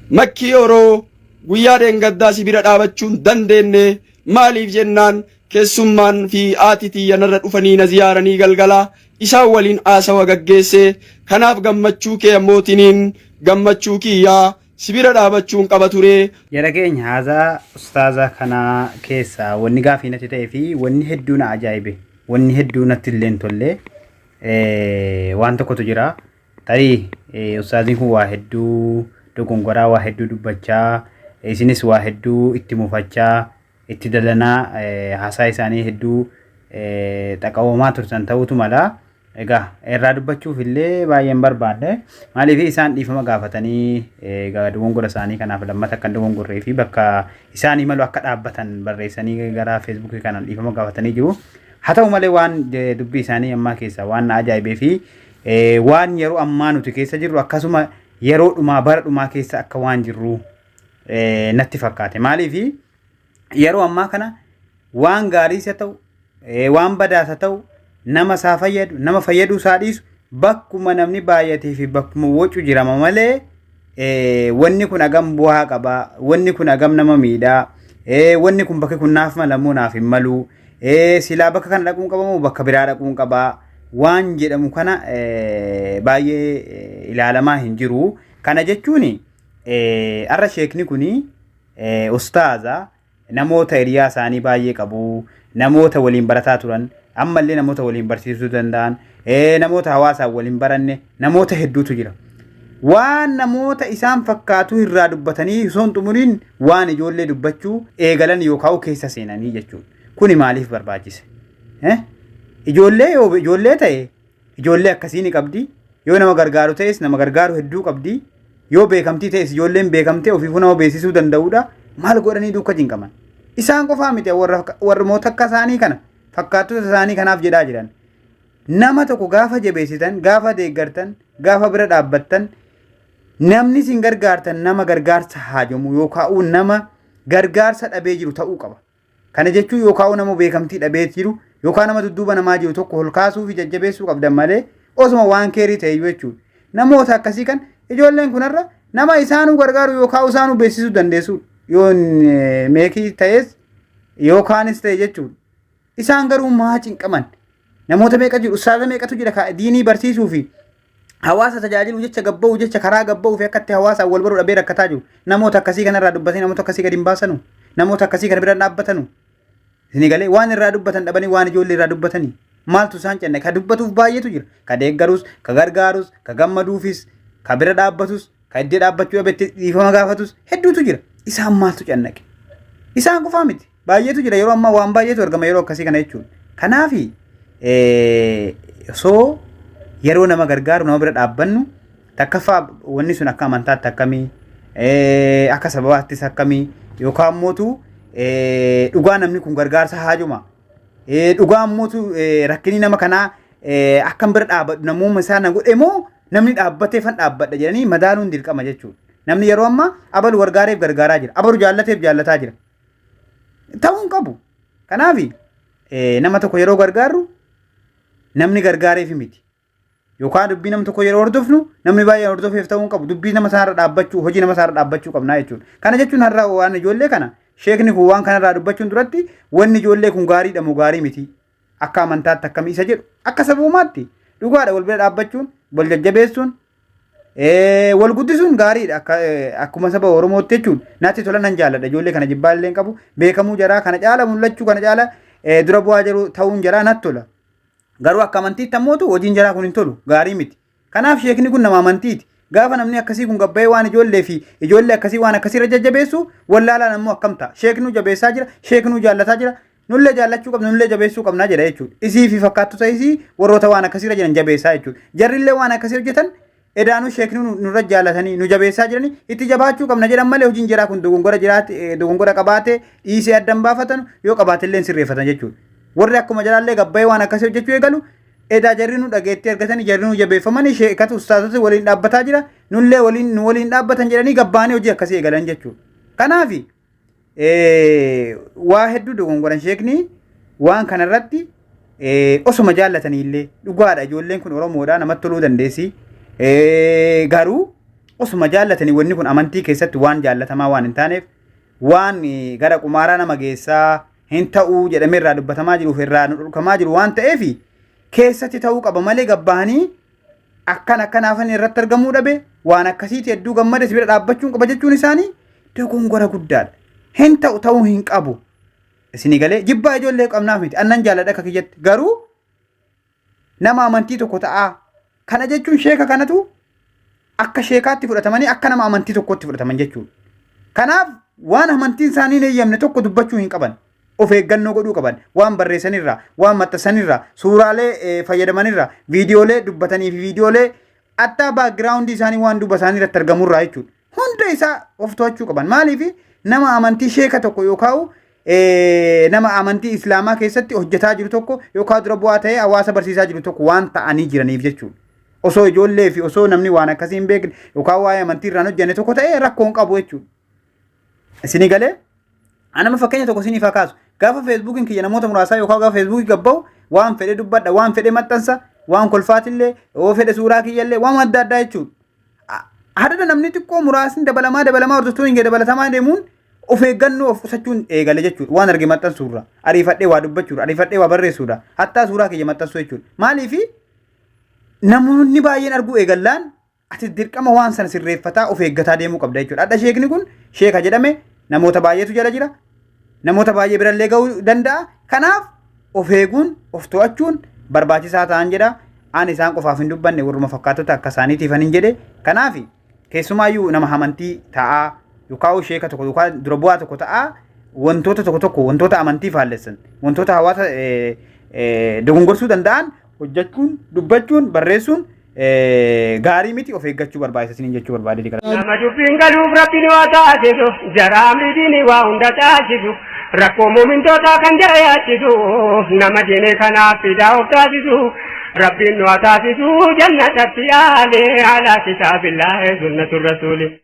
makkii yeroo guyyaa dheengaddaa si bira dhaabachuun dandeenye maaliif jennaan keessummaan fi aatitii yanarra dhufanii na ziyaaranii galgalaa isaan waliin haasawa gaggeesse kanaaf gammachuu kee ammootiin gammachuu kiyyaa sibira dhaabachuun qaba ture. Jara keenya haasaa ustaazaa kana keessa wanni gaafii natti ta'ee fi wanni hedduu na ajaa'ibe wanni hedduu natti illee tolle waan tokkotu jira. Tarii ustaaziin kun waa hedduu dogongoraa waa hedduu dubbachaa isinis waa hedduu itti mufachaa itti dalanaa haasaa isaanii hedduu xaqawamaa turtan ta'utu mala. Egaa irraa dubbachuuf illee baay'een barbaadde maaliif isaan dhiifama gaafatanii dogongora isaanii kanaaf lammata akka dogongorree fi bakka isaan imalu akka dhaabbatan barreessanii gara Facebook kanaan dhiifama gaafatanii jiru. Haa ta'u malee waan dubbii isaanii ammaa keessa waan na ajaa'ibee fi waan yeroo ammaa nuti keessa jirru akkasuma yeroo dhumaa bara dhumaa keessa akka waan jirru natti fakkaate. Maaliif yeroo ammaa kana waan gaariis haa ta'u waan badaas haa ta'u nama saa fayyadu nama fayyaduu isaa dhiisu bakkuma namni baay'atee fi bakkuma wocu jirama malee wanni kun agam bu'aa qaba wanni kun agam nama miidhaa wanni kun bakki kun naaf malamuu naaf hin malu silaa bakka kana dhaquun qabamu bakka biraa dhaquun qabaa waan jedhamu kana baay'ee ilaalamaa hin jiru. Kana jechuun arra sheekni kuni ustaaza namoota hiriyaa isaanii baay'ee qabu namoota waliin barataa turan ammallee namoota waliin barsiisuu danda'an namoota hawaasaa waliin baranne namoota hedduutu jira. Waan namoota isaan fakkaatu irraa dubbatanii osoo hin xumuriin waan ijoollee dubbachuu eegalan yookaan keessa seenanii jechuudha. Kuni maaliif barbaachise? Ijoollee ta'e ijoollee akkasii ni qabdi. Yoo nama gargaaru ta'es nama gargaaru hedduu qabdi. Yoo beekamtii ta'es ijoolleen beekamtee ofiifuu nama beeksisuu danda'udha. Maal godhanii duuka jinqaman? Isaan qofaa miti warroota akka isaanii kana fakkaatota isaanii kanaaf jedhaa jiran. Nama tokko gaafa jabeessitan, gaafa deeggartan, gaafa bira dhaabbattan, namni isin gargaartan nama gargaarsa haajamu yookaan nama gargaarsa dhabee jiru ta'uu qaba. Kana jechuun yookaan nama beekamtii dhabee jiru yookaan nama dudduuba namaa jiru tokko ol kaasuu fi jajjabeessuu qabdan malee osuma waan keerii ta'e jechuudha. Namoota akkasii kan ijoolleen kunarra nama isaanuu gargaaru yookaan isaanuu beeksisuu dandeessu yoo meekii ta'es yookaanis ta'e jechuudha. Isaan garuu maa cinqaman namoota meeqa jiru ustaaza meeqatu jira diinii barsiisuu fi hawaasa tajaajiluu jecha gabba'uu jecha karaa gabba'uu fi akkatti hawaasaan wal baruu dhabee rakkataa jiru. Namoota akkasii kanarraa dubbatanii namoota akkasii gadi hin baasanu namoota akkasii kana bira dhaabbatanu. Isin galee waan irraa dubbatan dhabanii waan ijoollee irraa dubbatanii maaltu isaan cenne ka dubbatuuf baay'eetu jira ka deeggarus ka gargaarus ka gammaduufis ka bira dhaabbatus ka iddee dhaabbachuu dhabeetti dhiifama gaafatus hedduutu jira. Isaan maaltu cennaqe isaan qofaa miti baay'eetu jira yeroo ammaa waan baay'eetu argama yeroo akkasii kana jechuudha. Kanaafi osoo yeroo nama gargaaru nama bira dhaabbannu takkaffaa wanni sun akka amantaatti akkamii akka sababaattis akkamii yookaan mootu dhugaa namni kun gargaarsa haajuma dhugaa mootu rakkinii nama kanaa akkam bira dhaabbadhu namummaa isaa na godhe moo namni dhaabbatee fan dhaabbadha jedhanii madaaluun dirqama jechuudha. Namni yeroo ammaa abalu gargaareef gargaaraa jira abalu jaallateef jaallataa jira ta'uun qabu. Kanaafi nama tokko yeroo gargaarru namni gargaareef miti yookaan dubbii nama tokko yeroo hordofnu namni baay'ee hordofeef ta'uun qabu dubbii nama isaarra dhaabbachuu hojii nama isaarra dhaabbachuu qabnaa jechuudha. Kana jechuun har'a waan ijoollee kana sheekni kun waan kanarraa dubbachuun duratti wanni ijoollee kun gaariidha moo gaarii miti akka amantaatti akkamii isa jedhu akka sabuumaatti dhugaadha wal bira dhaabbachuun wal jajjabeessuun wal guddisuun gaariidha akkuma saba Oromootti jechuun natti tola nan jaalladha ijoollee kana jibbaallee hin qabu beekamuu jaraa kana caala mul'achuu kana caala dura bu'aa jiru ta'uun jaraa natti tola. Garuu akka amantiitti ammootu hojiin jaraa kun hin tolu gaarii miti. Kanaaf sheekni kun nama amantiiti. Gaafa namni akkasii kun gabbayee waan ijoollee fi ijoollee akkasii waan akkasiirra jajjabeessu wallaalaan ammoo akkam ta'a. Sheeknuu jabeessaa jira, sheeknuu jaallataa jira, nullee jaallachuu qabna, nullee jabeessuu qabnaa jedha jechuudha. Isii fi fakkaattota isii warroota waan akkasiirra jiran jabeessaa jechuudha. Jarrillee waan akkasii hojjetan edaanuu sheeknuu nurra jaallatanii nu jabeessaa jiranii itti jabaachuu qabna jedhan malee hojiin jaraa kun dogongora qabaatee dhiisee addan baafatan yoo qabaatillee sirreeffatan jechuudha. Warri akkuma jalaallee gabbayee waan akkasii hojjechuu eegalu edaa jarri nu dhageetti argatanii jarri nu jabeeffamanii sheekatu ustaazota waliin dhaabbataa jira nullee waliin dhaabbatan jedhanii gabbaanii hojii akkasii eegalan jechuudha. Kanaafi waa hedduu dogongoran sheekni waan kanarratti osuma jaallatanii illee dhugaadha ijoolleen kun Oromoodha namatti toluu dandeessi garuu osuma jaallatanii wanni kun amantii keessatti waan jaallatamaa waan hin taaneef waan gara qumaaraa nama geessaa hin ta'uu jedhamee irraa dubbatamaa jiruuf irraa dhulkamaa jiru waan ta'eef keessatti ta'uu qaba malee gabbahanii akkanaafan irratti argamuu dhabe waan akkasiiti hedduu gammada bira dhaabbachuun qaba jechuun isaanii dogongora guddaadha. Hin ta'uu hin qabu. Isinii galee jibbaa ijoollee qabnaaf miti annan jaalladha akka kiyyatti garuu nama amantii tokko ta'a. Kana jechuun sheeka kanatu akka sheekaatti fudhatamanii akka nama amantii tokkotti fudhataman jechuudha. Kanaaf waan amantiin isaanii hin eeyyamne tokko dubbachuu hin qaban. Of eeggannoo godhuu qaban. Waan barreessanirraa, waan maxxansanirraa, suuraalee fayyadamanirraa, viidiyoolee dubbatanii fi viidiyoolee addaa baakgiraawundii isaanii waan dubba isaanii irratti argamurraa jechuudha. Hunda isaa of to'achuu qaban. Maaliif nama amantii sheeka tokko yookaan nama amantii islaamaa keessatti hojjetaa jiru tokko yookaan dura bu'aa ta'ee hawaasa barsiisaa jiru tokko waan ta'anii jiraniif jechuudha. Osoo ijoollee fi osoo namni waan akkasii hin beekne yookaan waa'ee amantii irraan hojjenne tokko ta'ee rakkoo hin qabu jechuudha. Isinii galee anama fakkeenya tokko isiniif kaasu gaafa feesbuukiin kiyya namoota muraasaa yookaan gaafa feesbuukii gabbaa'u waan fedhe dubbadha waan fedhe maxxansa waan kolfaatillee yoo fedhe suuraa kiyyallee waan adda addaa jechuudha. Hadda namni xiqqoo muraasni dabalamaa hordoftuu hin dabalatamaa deemuun of eeggannoo of qusachuun eegale jechuudha. Waan arge maxxansuurra ariifadhee waa dubbachuudha ariifadhee waa barreessuudha hattaa suuraa kiyya maxxansuu jechuudha. Maaliif namoonni baay'een arguu eegallaan ati dirqama waan sana sirreeffataa of eeggataa deemuu qabda jechuudha. Hadda sheekni kun sheeka jedhame namoota baay'eetu jala jira. Namoota baay'ee birallee ga'uu danda'a. Kanaaf of eeguun of to'achuun barbaachisaa ta'an jedha. Aan isaan qofaaf hin dubbanne warruma fakkaatota akka isaaniitiif hin jedhe. Kanaaf keessumaayyuu nama amantii ta'aa yookaan sheeka tokko yookaan dura bu'aa tokko ta'aa wantoota tokko wantoota amantii faallessan wantoota hawaasa dogongorsuu danda'an hojjechuun dubbachuun barreessuun gaarii miti of eeggachuu barbaachisa jechuu barbaade. Nama dubbiin galuuf rabbiin waa taasisu jaraamni diinii waa hunda taasisu rakkoo muumintoota kan jayaachisu nama diinee kanaaf fidaa of taasisu rabbiin waa taasisu jannatatti yaale ala kitaabillahi sunnatur rasuuli.